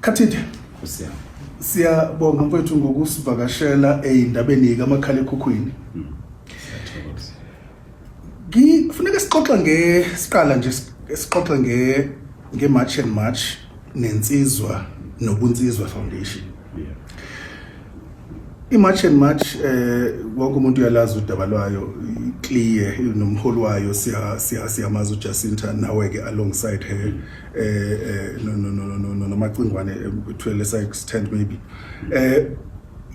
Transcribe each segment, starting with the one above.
Khathide siyabonga mfowethu ngokusivakashela endabeni kamakhalekhukhwini. Kufuneka siqoxa nge-March and March nensizwa nobunsizwa foundation. I-March and March wonke umuntu uyalazi udaba lwayo clear nomholi wayo siyamazi uJacinta nawe ke alongside her no macingwane to a lesser extent maybe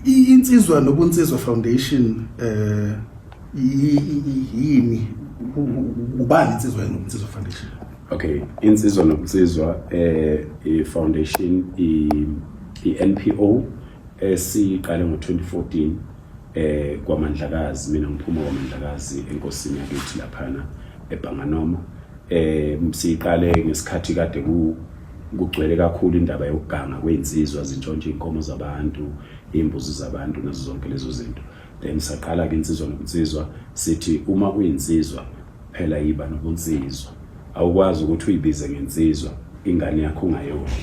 insizwa nobunsizwa foundation yini ubani insizwa nobunsizwa foundation? Okay, insizwa nobunsizwa i-foundation i-NPO esiqale ngo-2014 kwaMandlakazi. Mina ngiphuma kwaMandlakazi enkosini yakithi laphana eBhanganoma. Siqale ngesikhathi kade kugcwele kakhulu indaba yokuganga kwensizwa, zintshontshe inkomo zabantu, imbuzi zabantu nazo zonke lezo zinto. Then saqala ke insizwa nobunsizwa sithi uma uyinsizwa phela yiba nobunsizwa. Awukwazi ukuthi uyibize ngensizwa ingane yakho ungayodli.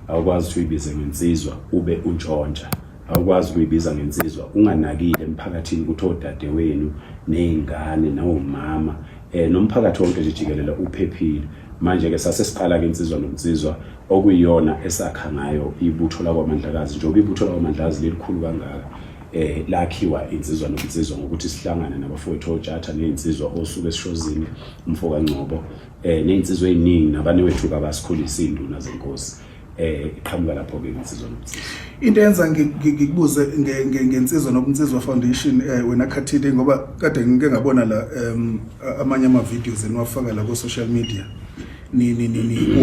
Awukwazi ukuthi uyibize ngensizwa ube untshontsha. Awukwazi ukuyibiza ngensizwa unganakile emphakathini ukuthi odade wenu nezingane nawumama nomphakathi wonke nje jikelele uphephile. Manje ke sasesiqala ke insizwa nobunsizwa okuyiyona esakha ngayo ibutho lakwaMandlakazi. Njengoba ibutho lakwaMandlakazi lelikhulu kangaka lakhiwa insizwa nobunsizwa ngokuthi sihlangane nabafowethu oJatha neinsizwa osuke esishozini umfoka Ngcobo neinsizwa eziningi nabanewethu abasikhulisa induna zenkosi. Iqhamuka lapho ke insizwa nobunsizwa. Into yenza ngikubuze ngensizwa nobunsizwa foundation wena Khathide ngoba kade ngike ngabona la amanye ama videos eniwafaka la ku social media ni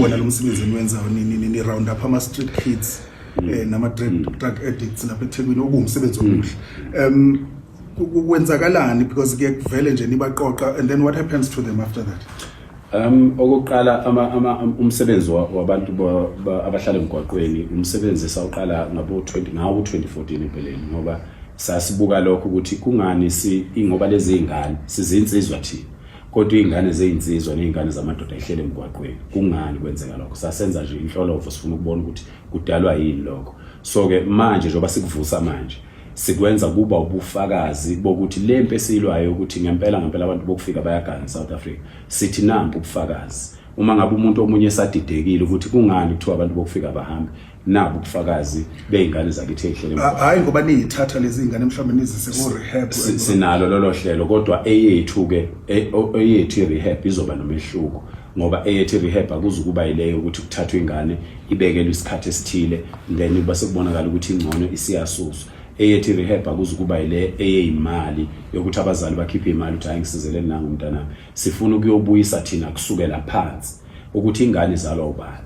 wona lo msebenzi eniwenzayo ni round up ama street kids nama drug addicts lapha eThekwini okuwumsebenzi omuhle. Kwenzakalani because kuyakuvele nje nibaqoqa and then what happens to them after that? Okokuqala umsebenzi wabantu abahlala emgwaqweni umsebenzi sawuqala ngabo 2014 empeleni ngoba sasibuka lokho ukuthi kungani ngoba lezi ingane sizinsizwa thina kodwa izingane zezinsizwa nezingane zamadoda ehlele emgwaqweni kungani kwenzeka lokho. Sasenza nje inhlolovo sifuna ukubona ukuthi kudalwa yini lokho. So ke manje njoba sikuvusa manje sikwenza kuba ubufakazi bokuthi lempe silwayo ukuthi ngempela abantu bokufika bayagana South Africa sithi nampu ubufakazi. Uma ngabe umuntu omunye sadidekile ukuthi kungani kuthiwa abantu bokufika bahambe nabo ubufakazi beingane zakithi ehlele. Hayi ngoba niyithatha lezi ingane mhlawumbe nizise ku rehab. Sinalo lolo hlelo kodwa eyethu ke eyethu rehab izoba nomehluko ngoba eyethu rehab akuzukuba ileyo ukuthi kuthathwe ingane ibekelwe isikhathi esithile then base kubonakala ukuthi ingcono isiyasuswa. Eyethu rehab akuzukuba ile eyimali yokuthi abazali bakhiphe imali ukuthi ayingisizeleni nangu umntana. Sifuna ukuyobuyisa thina kusukela phansi ukuthi ingane izalwa ubani,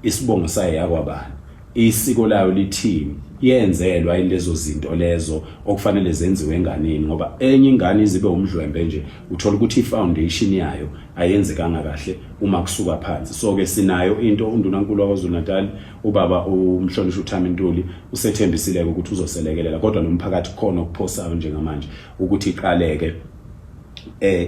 isibongo sayo yakwabani, isiko layo lithini, yenzelwa ilezo zinto lezo okufanele zenziwe enganeni ngoba enye ingane izibe umdlwembe nje uthola ukuthi ifoundation yayo ayenzekanga kahle uma kusuka phansi. So ke sinayo into undunankulu waKwaZulu-Natal ubaba umhlonishwa uThami Ntuli usethembisile ukuthi uzoselekelela kodwa nomphakathi khona ukuphosayo njengamanje ukuthi iqaleke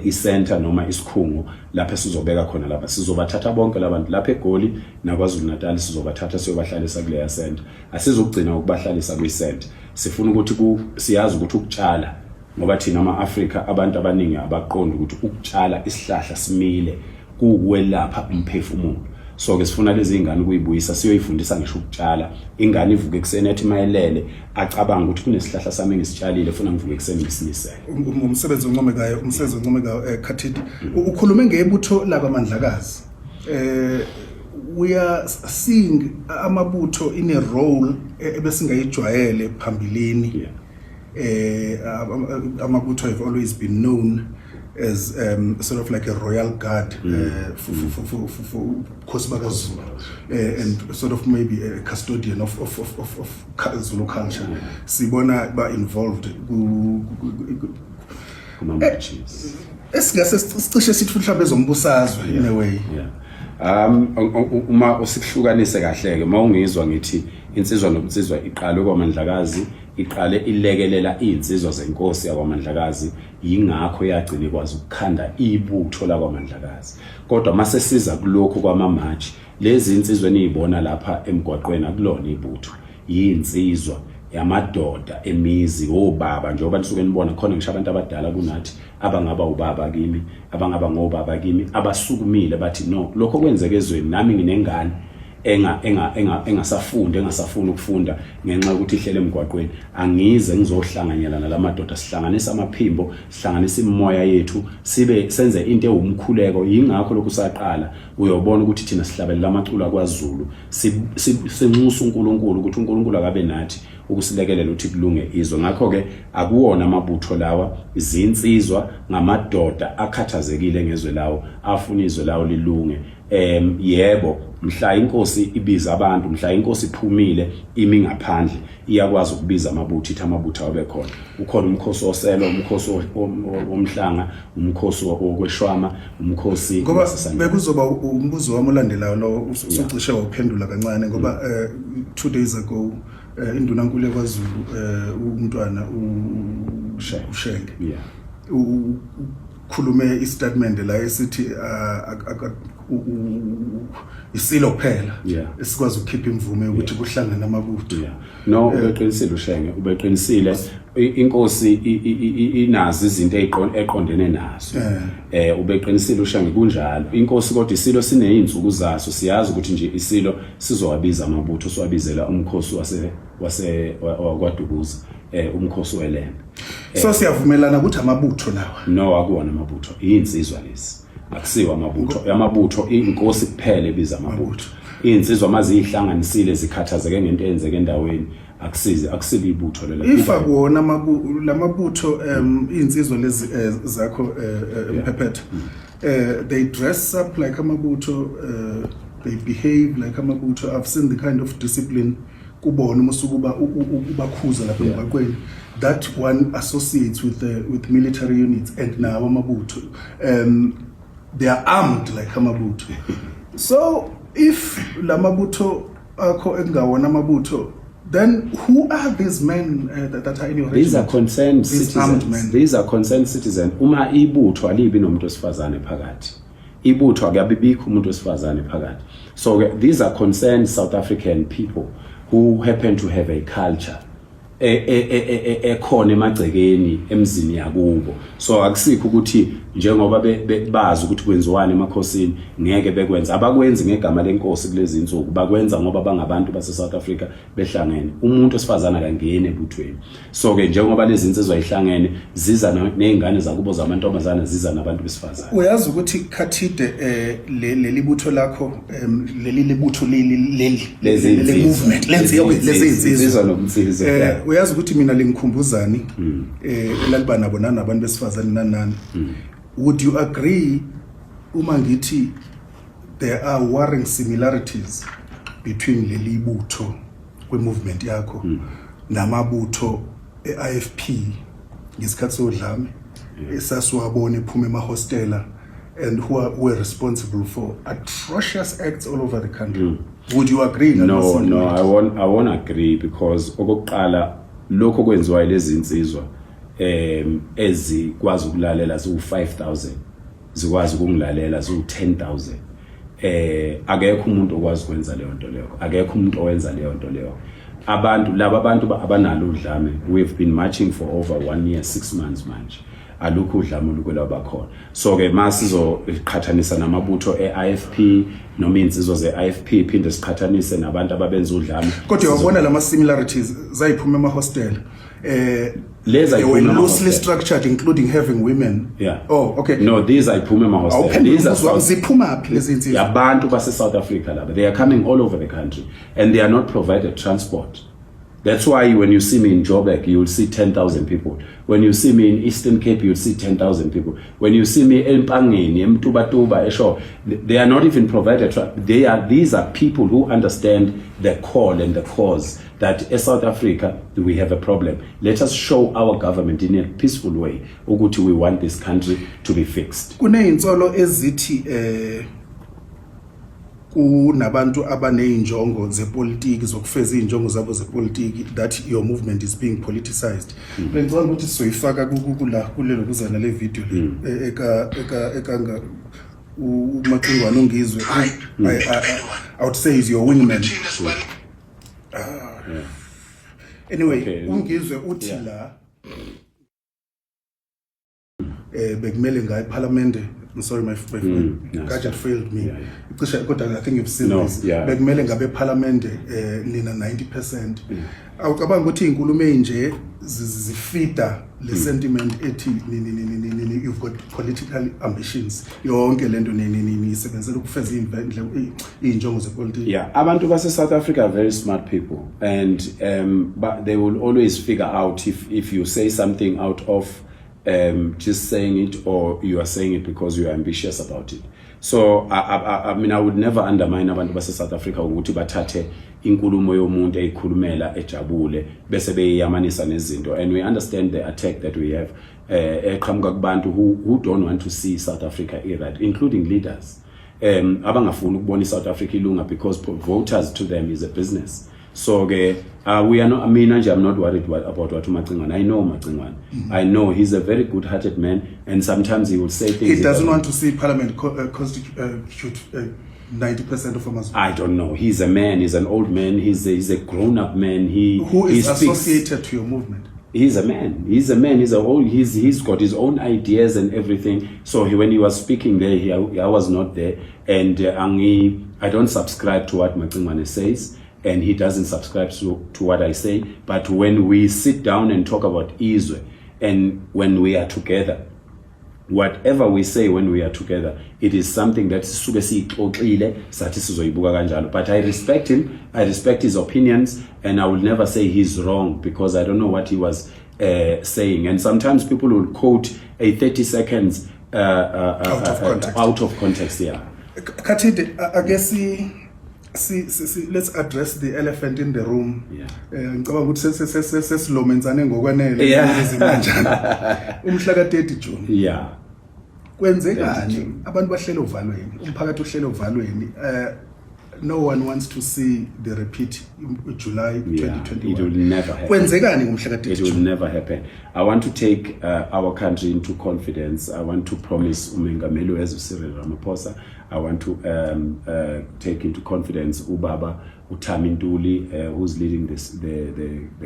i-center noma isikhungo lapha sizobeka khona lapha sizobathatha bonke labantu lapha eGoli naKwaZulu-Natal sizobathatha siyobahlalisa kuleya center. Asizokugcina ukubahlalisa kwi-center. Sifuna ukuthi siyazi ukuthi ukutshala ngoba thina ama-Afrika abantu abaningi abaqonda ukuthi ukutshala isihlahla simile kuwelapha umphefumulo. So ke sifuna lezi ingane ukuyibuyisa siyoyifundisa ngisho ukutshala. Ingane ivuke ekseni ethi mayelele acabanga ukuthi kunesihlahla sami ngisitshalile funa ngivuke ekseni ngisinisele. Umsebenzi oncomekayo Khathide ukhulume ngebutho lakwaMandlakazi. We are seeing amabutho in a role ebesingayijwayele phambilini. Amabutho have always been known as sort of like a royal guard for KosiBakaZulu and sort of maybe a custodian of Zulu culture. Sibona ba involved kumamachis. Esingase sicishe sithi mhlawumbe ezombusazwe in a way. Yeah. Uma usikuhlukanise kahle ke mawungizwa ngithi insizwa nobunsizwa iqala kwaMandlakazi iqale ilekelela izinsizwa zenkosi yakwaMandlakazi yingakho yagcina ikwazi ukukhanda ibutho lakwaMandlakazi kodwa mase siza kulokho kwamamatch lezi insizwe nizibona lapha emgwaqweni akulona ibutho yinsizwa yamadoda emizi obaba njengoba nisuke nibona khona ngisho abantu abadala kunathi abangaba ubaba kimi abangaba ngobaba kimi abasukumile bathi no lokho kwenzeke ezweni nami nginengane engasafuni ukufunda ngenxa ukuthi ihlele emgwaqweni angize ngizohlanganyela nalamadoda sihlanganisa amaphimbo sihlanganisa imimoya yethu sibe senze into ewumkhuleko yingakho lokhu saqala uyobona ukuthi thina sihlabelela amaculo kwaZulu sinxusa uNkulunkulu ukuthi uNkulunkulu akabe nathi ukusilekelela ukuthi kulunge izwe ngakho ke akuwona amabutho lawa izinsizwa ngamadoda akhathazekile ngezwe lawo afuna izwe lawo lilunge yebo mhla inkosi ibiza abantu mhla inkosi iphumile imi ngaphandle iyakwazi ukubiza amabutho ithi amabutho abe khona ukhona umkhosi oselo umkhosi womhlanga umkhosi wokweshwama umkhosi ngoba bekuzoba umbuzo wami olandelayo lo usocishe waphendula kancane ngoba 2 days ago indunankulu yakwaZulu umntwana uShenge khulume istatement la esithi isilo kuphela esikwazi ukukhipha imvume ukuthi kuhlangana amabutho no ubeqinisile uShenge ubeqinisile inkosi inazi izinto eqondene nazo ubeqinisile uShenge kunjalo inkosi kodwa isilo sineyinsuku zaso siyazi ukuthi nje isilo sizowabiza amabutho siwabizela umkhosi wakwaDukuza umkhosi weLembe so siyavumelana ukuthi amabutho lawa no akuwona amabutho izinsizwa lezi akusiwa amabutho inkosi kuphela ebiza amabutho izinsizwa mazihlanganisile zikhathazeke ngento eyenzeke endaweni akusile ibutho lela ifa kuona lamabutho izinsizwa lezi zakho Mphephetha they dress up like amabutho they behave like amabutho I've seen the kind of discipline kubona umusukuba ubakhuza lapha emgwaqweni that one associates with military units and now amabutho they are armed like amabutho so if lamabutho akho engawona amabutho then who are these men that are in your these are concerned citizens these are concerned citizens uma ibutho alibi nomuntu osifazane phakathi ibutho akuyabibikho umuntu osifazane phakathi so these are concerned South African people who happen to have a culture ekhona emagcekeni emzini yakubo so akusikho ukuthi njengoba bazi ukuthi kwenziwani emakhosini ngeke bekwenza abakwenzi ngegama lenkosi kulezi insuku bakwenza ngoba bangabantu base South Africa behlangene umuntu osifazana kangene ebuthweni so ke njengoba lezi insizwa ihlangene ziza nezingane zakubo zamantombazana ziza nabantu besifazana uyazi ukuthi Khathide leli butho lakho leli libutho leli movement lezi insizwa nobunsizwa uyazi ukuthi mina lengikhumbuzani elaliba nabo nabantu besifazane nanani would you agree uma ngithi there are warring similarities between leli butho kwe movement yakho namabutho eIFP ngesikhathi sodlame esasiwabona ephuma emahostela and who were responsible for atrocious acts all over the country would you agree no I won't agree because okokuqala lokho kwenziwa lezi insizwa ezikwazi ukulalela zu5000 zikwazi ukungilalela zu10000 akekho umuntu okwazi ukwenza leyo nto leyo akekho umuntu owenza leyo nto leyo laba abantu abanalo udlame we've been marching for over 1 year 6 months manje alukho udlame olukwela bakhona so ke masizoqhathanisa namabutho eIFP noma insizwa zeIFP phinde siqhathanise nabantu ababenza udlame kodwa uyabona lama similarities zayiphuma emahostel leza they were loosely structured including having women oh okay no these ayiphuma emahostel these are ziphuma phi lezi insizwa yabantu base South Africa laba they are coming all over the country and they are not provided transport. That's why when you see me in Joburg, you will see 10,000 people. When you see me in Eastern Cape, you will see 10,000 people. When you see me in Pangeni, Mtubatuba, Esho, they are not even provided. These are people who understand the call and the cause that in South Africa, we have a problem. Let us show our government in a peaceful way. Ukuthi we want this country to be fixed. Kuneyintsolo ezithi kunabantu abaneyinjongo zepolitiki zokufeza injongo zabo zepolitiki, that your movement is being politicized. Bengicela ukuthi sizoyifaka kulelo kuzana le video le eka uMaqingwane Ungizwe. I would say he's your wingman. Anyway, okay. Ungizwe uthi la bekumele ngayi parliament. I'm sorry, my gadget failed me. I think you've seen this. Bekumele ngabe parliament nina 90%. Awucabanga ukuthi inkulumo enje zifida le sentiment ethi you've got political ambitions. Yonke lento nisebenzela ukufeza injongo zepolitiki. Yeah, abantu base South Africa are very smart people, and but they will always figure out if you say something out of just saying it, or you are saying it because you are ambitious about it. So I mean, I would never undermine abantu base South Africa ukuthi bathathe inkulumo yomuntu eyikhulumela ejabule bese beyamanisa nezinto, and we understand the attack that we have eqhamuka kubantu who don't want to see South Africa right, including leaders abangafuni ukubona South Africa ilunga, because voters to them is a business. So we are not, I mean, I'm not worried about what Maqingwane. I know Maqingwane. I know he's a very good-hearted man, and sometimes he will say things. He doesn't want to see Parliament constitute 90% of farmers. I don't know. He's a man. He's an old man. He's a grown-up man. Who is associated to your movement? He's a man. He's a man. He's got his own ideas and everything. So when he was speaking there, I was not there, and I don't subscribe to what Maqingwane says, and he doesn't subscribe to what I say. But when we sit down and talk about Izwe, and when we are together, whatever we say when we are together, it is something that but I respect him, I respect his opinions, and I will never say he's wrong, because I don't know what he was saying. And sometimes people will quote a 30 seconds out of context. Yeah. Kathide, I guess let's address the elephant in the room. Ngicabanga ukuthi sesilomenzane ngokwanele ezimanjani. Umhla ka-30 June. Yeah. Kwenzekani abantu bahlele uvalweni, umphakathi uhlele uvalweni. No one wants to see the repeat in July 2021. It will never happen. Kwenzekani ngomhla ka-30 June? It will never happen. I want to take our country into confidence. I want to promise uMengameli wethu Cyril Ramaphosa. I want to take into confidence Ubaba Thami Ntuli, who's leading the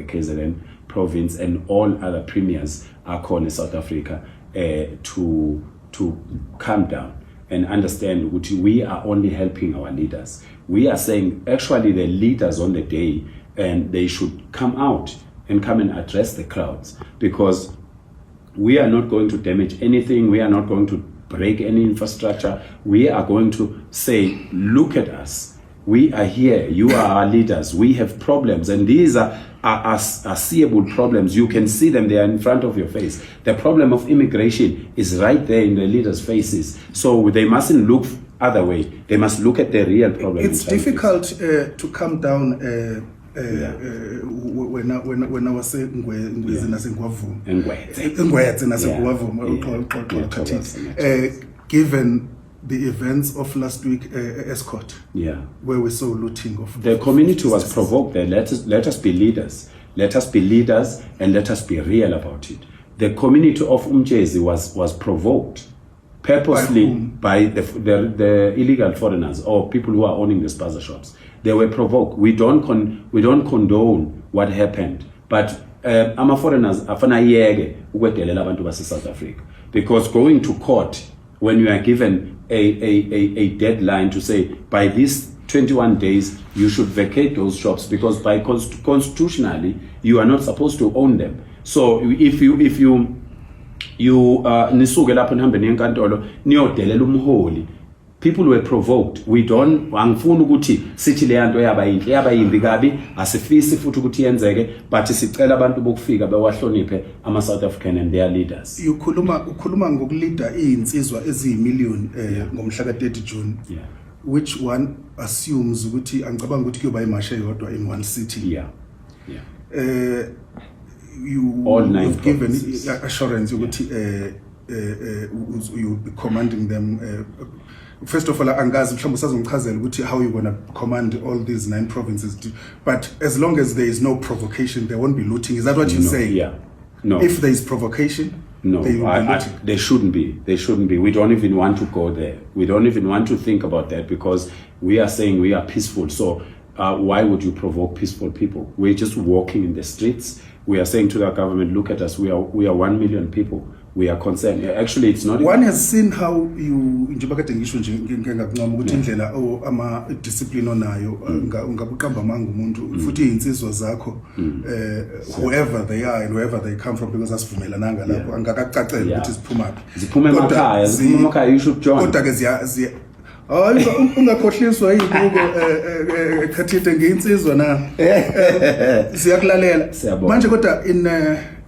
KZN province, and all other premiers are calling South Africa to calm down and understand that we are only helping our leaders. We are saying actually the leaders on the day, and they should come out and come and address the crowds, because we are not going to damage anything. We are not going to break any infrastructure. We are going to say, look at us. We are here. You are our leaders. We have problems, and these are seeable problems. You can see them. They are in front of your face. The problem of immigration is right there in the leaders' faces. So they mustn't look other way. They must look at the real problem. It's difficult to come down when I was saying given the events of last week, Escort, where we saw looting of the community was provoked there. Let us be leaders. Let us be leaders, and let us be real about it. The community of Umjezi was provoked purposely by the illegal foreigners or people who are owning the spaza shops. They were provoked. We don't condone what happened, but ama foreigners afana yeke ukwedelela abantu base South Africa, because going to court when you are given a deadline to say by these 21 days you should vacate those shops, because by constitutionally you are not supposed to own them. So if you nisuke lapho nihambe nenkantolo niyodelela umholi, people were provoked. We don't angifuni ukuthi sithi le yanto yaba yimbi kabi, asifisi futhi ukuthi yenzeke, but sicela abantu bokufika bewahloniphe ama South African and their leaders. Ukhuluma ngokuleader izinsizwa eziyimillion ngomhla ka-30 June. Which one assumes ukuthi angicabanga ukuthi kuyoba imasha yodwa in one city. You've given assurance ukuthi you will be commanding them first of all angazi mhlawumbe usazongichazela ukuthi how you gonna command all these 9 provinces but as long as there is no provocation there won't be looting. Is that what you're saying? Yeah. No. If there is provocation, no, there shouldn't be. There shouldn't be. We don't even want to go there. We don't even want to think about that because we are saying we are peaceful. So why would you provoke peaceful people? We're just walking in the streets. We are saying to the government, look at us. We are 1 million people. We are concerned. Actually, it's not. One has seen how you njengoba kade ngisho nje ngingakuncoma ukuthi indlela ama discipline onayo ungabuqamba manga umuntu futhi izinsizwa zakho whoever they are and wherever they come from because asivumelananga lapho angakacacela ukuthi ziphuma emakhaya you should join. Kodwa ke ziya hayi ungakhohliswa yibuko ekhathide ngeinsizwa na siyakulalela manje kodwa in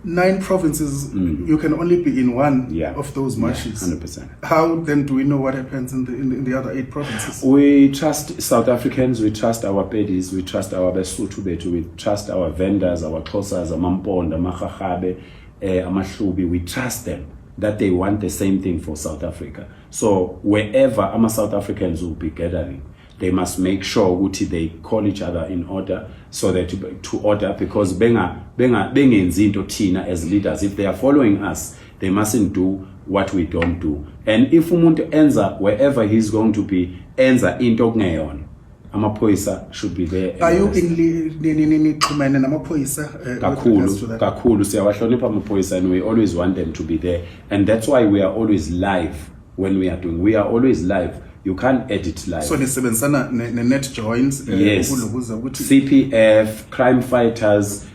9 provinces, you can only be in one of those marches. 100%. How then do we know what happens in the other 8 provinces? We trust South Africans, we trust our Pedis, we trust our Besotho Betu, we trust our vendors, our Xhosas, Amamponda, Makhachabe, Amahlubi. We trust them that they want the same thing for South Africa. So wherever South Africans will be gathering, they must make sure ukuthi they call each other in order so that to order because bengenzi into thina as leaders. If they are following us, they mustn't do what we don't do. And if umuntu enza wherever he's going to be enza into okungeyona, amaphoyisa should be there. Are you nixhumene namaphoyisa? Kakhulu siyawahlonipha amaphoyisa and we always want them to be there. And that's why we are always live when we are always live. You can't edit live. So nisebenzisana net joins yes. CPF, crime fighters,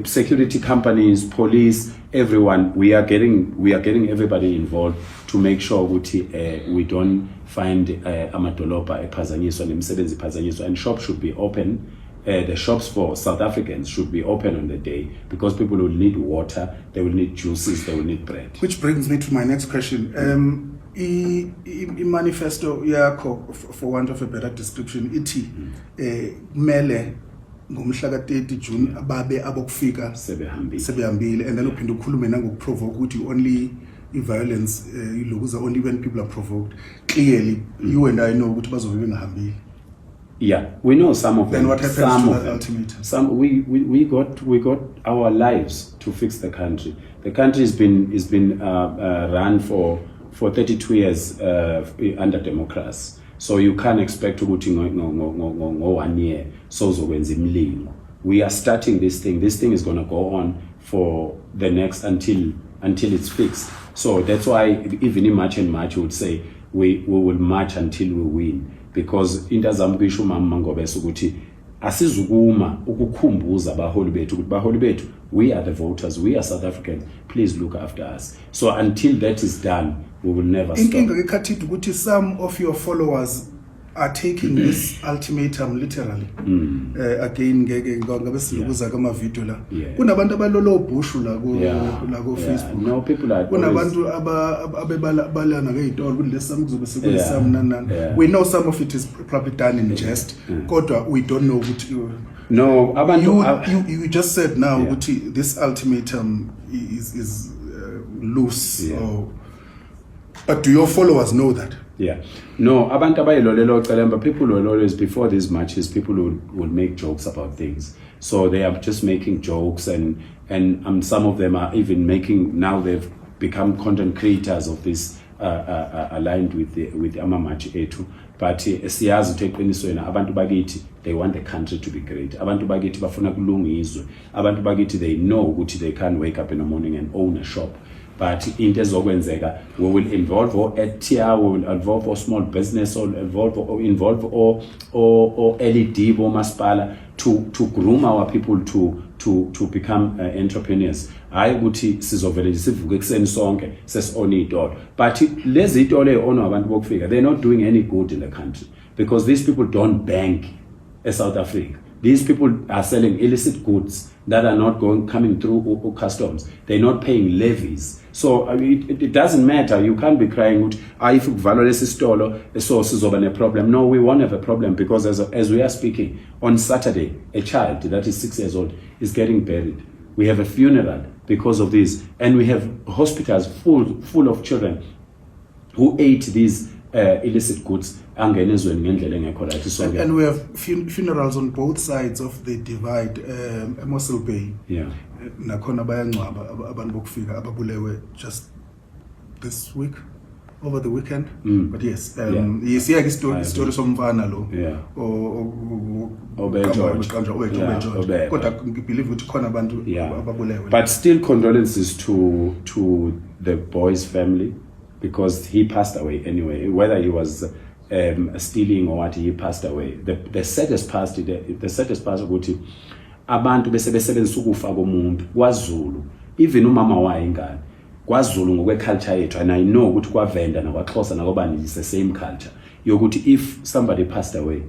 security companies, police, everyone. We are getting everybody involved to make sure we don't find amadolobha ephazanyiswa nemisebenzi ephazanyiswa and shops should be open. The shops for South Africans should be open on the day because people will need water, they will need juices, they will need bread. Which brings me to my next question. I-manifesto yakho for want of a better description ithi kumele ngomhla ka-30 June babe abokufika sebehambile and then uphinde ukhulume nangokuprovoke ukuthi only violence ilokuza only when people are provoked. Clearly you and I know ukuthi bazobe bengahambile. Yeah, we know some of them. Then what happens to that ultimatum? Some we got our lives to fix the country. The country has been run for 32 years under democracy. So you can't expect to go to 1 year. So we are starting this thing. This thing is going to go on for the next until it's fixed. So that's why even in March and March would say we will march until we win. Because intazam kuyisho mama Ngobeso ukuthi asizukuma ukukhumbuza abaholi bethu we are the voters, we are South Africans, please look after us. So until that is done, we will never stop. Inkinga ekhathide ukuthi some of your followers are taking this ultimatum literally. Again ngabe silukuza kama video la kunabantu abalolo bushu la ku Facebook. No, people are kunabantu abebalana ngezitolo kulesam kuzobe sekulesam nanana. We know some of it is probably done in jest. Kodwa we don't know ukuthi no abantu you just said now ukuthi this ultimatum is loose but do your followers know that? Yeah. No, abantu abayilolelo celemba, people will always, before these matches, people would make jokes about things. So they are just making jokes and some of them are even making, now they've become content creators of this aligned with Amamachi Etu. But siyazi utheqiniso yena abantu bakithi they want the country to be great. Abantu bakithi bafuna kulungizwe. Abantu bakithi they know ukuthi they can't wake up in the morning and own a shop. But into ezokwenzeka, we will involve ETIA, we will involve all small business, or involve LED, masipala to groom our people to become entrepreneurs. Hayi ukuthi sizovele sivuke kuseni sonke sesona itolo. But lezi itolo eono abantu bokufika, they're not doing any good in the country because these people don't bank as South Africa. These people are selling illicit goods that are not coming through customs. They're not paying levies. So it doesn't matter. You can't be crying, if you value this store, so sizoba a problem. No, we won't have a problem because as we are speaking, on Saturday, a child that is 6 years old is getting buried. We have a funeral because of this. And we have hospitals full of children who ate these illicit goods angena ezweni ngendlela engekho right. So and we have funerals on both sides of the divide. Mossel Bay, yeah, nakhona bayangcwaba abantu bokufika ababulewe just this week, over the weekend. But yes, yes, yeah, story somfana lo, George. Kodwa ngibelieve ukuthi khona abantu ababulewe. But still condolences to the boy's family, because he passed away anyway, whether he was stealing or what, he passed away. The saddest part ukuthi abantu besebenzisa ukufa komuntu kwaZulu, even umama wayo ingane kwaZulu ngokwe culture yethu, and I know ukuthi kwaVenda nakwaXhosa nakobani is the same culture yokuthi if somebody passed away,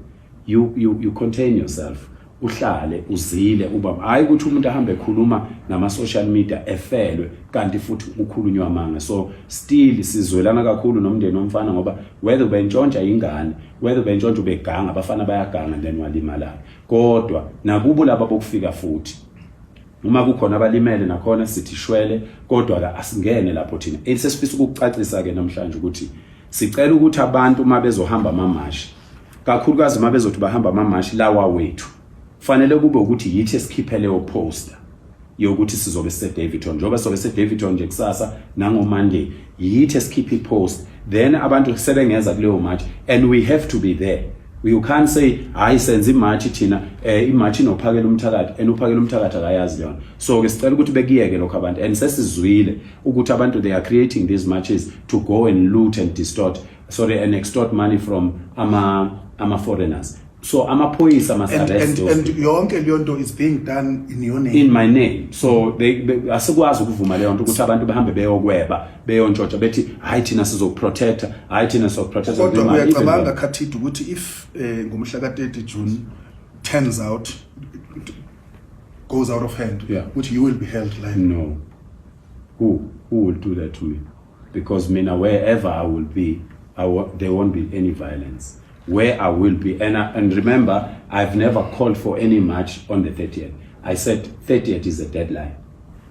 you contain yourself, uhlale uzile uba hayi ukuthi umuntu ahambe ekhuluma nama social media efelwe kanti futhi ukhulunywa amanga. So still sizwelana kakhulu nomndeni omfana, ngoba whether ubentshontsha ingane, whether ubentshontsha ubeganga, abafana bayaganga then walimala, kodwa nakubo laba bokufika futhi uma kukhona abalimele nakhona sithi shwele, kodwa la asingene lapho thina. Sesifisa ukucacisa ke namhlanje ukuthi sicela ukuthi abantu uma bezohamba amamashi, kakhulukazi uma bezothi bahamba amamashi lawa wethu, fanele kube ukuthi yithi esikhiphe leyo poster yokuthi sizobe se-Davidton, njengoba sobe se-Davidton nje kusasa nango Monday, yithi esikhiphe post, then abantu sebengeza kuleyo march and we have to be there. You can't say hayi senze imarch thina imarch inophakela umthakathi and uphakela umthakathi akayazi yona. So ke sicela ukuthi bekiyeke lokho abantu, and sesizwile ukuthi abantu they are creating these marches to go and loot and and extort money from ama foreigners. So amaphoyisa must arrest those and yonke leyo nto is being done in your name, in my name. So they asikwazi ukuvuma leyo nto ukuthi abantu behambe beyokweba beyontshontsha bethi hayi thina sizoprotecta, hayi thina sizoprotecta. Kodwa uyacabanga khathidi ukuthi if ngomhla ka-30 June turns out, goes out of hand, which you will be held liable? No. Who will do that to me? Because mina wherever I will be, there won't be any violence. Where I will be, and remember, I've never called for any march on the 30th. I said 30th is the deadline.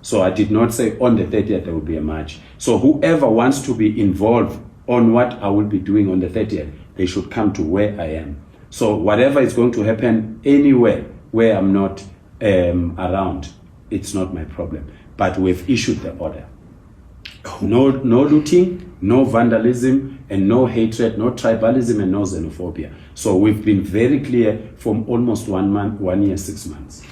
So I did not say on the 30th there will be a march. So whoever wants to be involved on what I will be doing on the 30th, they should come to where I am. So whatever is going to happen anywhere where I'm not around, it's not my problem. But we've issued the order. No looting, no vandalism, and no hatred, no tribalism, and no xenophobia. So we've been very clear from almost 1 year, 6 months.